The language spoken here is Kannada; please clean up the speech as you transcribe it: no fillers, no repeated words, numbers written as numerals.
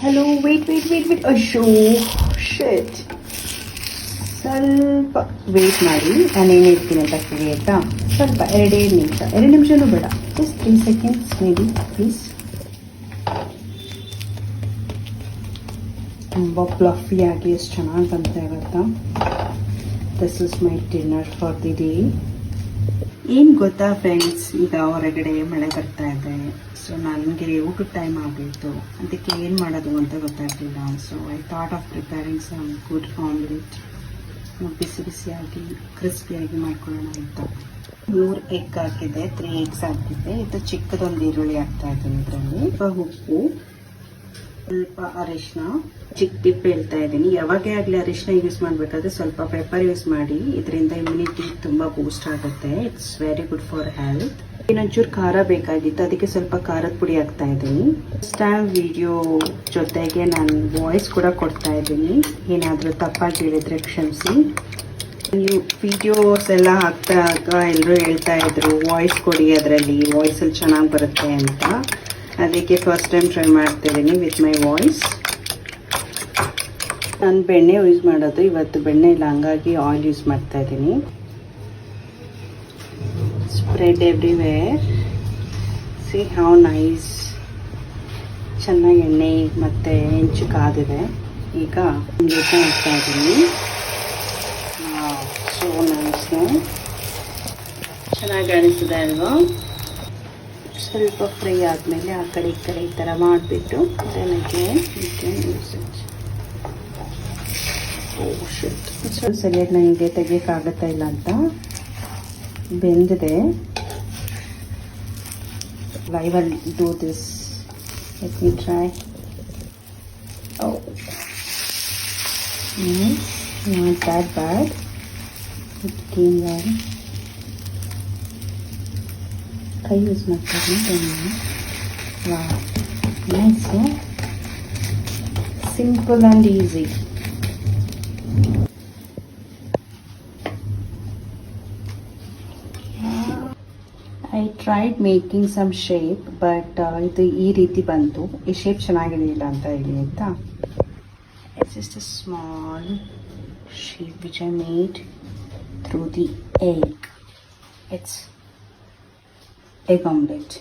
ಹಲೋ ವೇಟ್ ಅಯ್ಯೋ ಶಿಟ್. ಸ್ವಲ್ಪ ವೇಟ್ ಮಾಡಿ, ನಾನೇನು ಹೇಳ್ತೀನಿ ಅಂತ ಕೇಳಿ ಆಯಿತಾ. ಸ್ವಲ್ಪ ಎರಡು ನಿಮಿಷನೂ ಬೇಡ, ಜಸ್ಟ್ 3 seconds ಮೇಬಿ ಪ್ಲೀಸ್. ತುಂಬ ಫ್ಲಫಿಯಾಗಿ ಎಷ್ಟು ಚೆನ್ನಾಗಿ ಬಂತ ಇವತ್ತು. This is my dinner for the day. ಏನು ಗೊತ್ತಾ ಫ್ರೆಂಡ್ಸ್, ಈಗ ಹೊರಗಡೆ ಮಳೆ ಬರ್ತಾ ಇದೆ. ಸೊ ನನಗೆ ಊಟದ ಟೈಮ್ ಆಗಿತ್ತು, ಅದಕ್ಕೆ ಏನು ಮಾಡೋದು ಅಂತ ಗೊತ್ತಾಗ್ತಿಲ್ಲ. So I thought of preparing some good omelette. ಬಿಸಿ ಬಿಸಿಯಾಗಿ ಕ್ರಿಸ್ಪಿಯಾಗಿ ಮಾಡ್ಕೊಳ್ಳೋಣ ಅಂತ 3 ಎಗ್ ಹಾಕಿದೆ, 3 eggs ಹಾಕಿದ್ದೆ. ಇದು ಚಿಕ್ಕದೊಂದು ಈರುಳ್ಳಿ ಹಾಕ್ತಾ ಇದ್ದೀನಿ. ಇದರಲ್ಲಿ ಸ್ವಲ್ಪ ಉಪ್ಪು, ಸ್ವಲ್ಪ ಅರಿಶಿನ, ಚಿಕ್ಕ ಟಿಪ್ ಹೇಳ್ತಾ ಇದ್ದೀನಿ. ಯಾವಾಗೇ ಆಗಲಿ ಅರಿಶಿನ ಯೂಸ್ ಮಾಡಬೇಕಾದ್ರೆ ಸ್ವಲ್ಪ ಪೆಪ್ಪರ್ ಯೂಸ್ ಮಾಡಿ, ಇದರಿಂದ ಇಮ್ಯುನಿಟಿ ತುಂಬ ಬೂಸ್ಟ್ ಆಗುತ್ತೆ. It's very good for health. ಇನ್ನೊಂಚೂರು ಖಾರ ಬೇಕಾಗಿತ್ತು, ಅದಕ್ಕೆ ಸ್ವಲ್ಪ ಖಾರದ ಪುಡಿ ಹಾಕ್ತಾ ಇದ್ದೀನಿ. ಫಸ್ಟ್ ಟೈಮ್ ವಿಡಿಯೋ ಜೊತೆಗೆ ನಾನು ವಾಯ್ಸ್ ಕೂಡ ಕೊಡ್ತಾ ಇದ್ದೀನಿ. ಏನಾದರೂ ತಪ್ಪಾಗಿ ಹೇಳಿದ್ರೆ ಕ್ಷಮಿಸಿ. ನೀವು ವಿಡಿಯೋಸ್ ಎಲ್ಲ ಹಾಕ್ತಾಗ ಎಲ್ಲರೂ ಹೇಳ್ತಾ ಇದ್ರು ವಾಯ್ಸ್ ಕೊಡಿ, ಅದರಲ್ಲಿ ವಾಯ್ಸಲ್ಲಿ ಚೆನ್ನಾಗಿ ಬರುತ್ತೆ ಅಂತ. ಅದಕ್ಕೆ ಫಸ್ಟ್ ಟೈಮ್ ಟ್ರೈ ಮಾಡ್ತಿದ್ದೀನಿ ವಿತ್ ಮೈ ವಾಯ್ಸ್. ನಾನು ಬೆಣ್ಣೆ ಯೂಸ್ ಮಾಡೋದು, ಇವತ್ತು ಬೆಣ್ಣೆ ಇಲ್ಲ, ಹಂಗಾಗಿ ಆಯಿಲ್ ಯೂಸ್ ಮಾಡ್ತಾ ಇದ್ದೀನಿ. Spread everywhere. C how nice. ಚೆನ್ನಾಗಿ ಎಣ್ಣೆ ಮತ್ತು ಹೆಂಚು ಕಾದಿದೆ. ಈಗ ಜೊತೆ ಹಾಕ್ತಾ ಇದ್ದೀನಿ. ಸೊ ನೈಸು, ಚೆನ್ನಾಗಿ ಅನಿಸಿದೆ ಅಲ್ವಾ. ಸ್ವಲ್ಪ ಫ್ರೈ ಆದಮೇಲೆ ಆ ಕಡೆ ಈ ಕಡೆ ಈ ಥರ ಮಾಡಿಬಿಟ್ಟು ಸರಿಯಾಗಿ ನನಗೆ ತೆಗಿಯೋಕ್ಕಾಗತ್ತಾ ಇಲ್ಲ ಅಂತ ಬೆಂದಿದೆ. I will do this. Let me try. Not that bad. It came well. ಕೈ ಯೂಸ್ ಮಾಡ್ತೀನಿ. Nice, simple and easy. I tried making some shape, but ಇದು ಈ ರೀತಿ ಬಂತು. ಈ ಶೇಪ್ ಚೆನ್ನಾಗಿರಲಿಲ್ಲ ಅಂತ ಹೇಳಿ ಆಯಿತಾ. It's just a small shape which I made through the egg. It's egg omelette.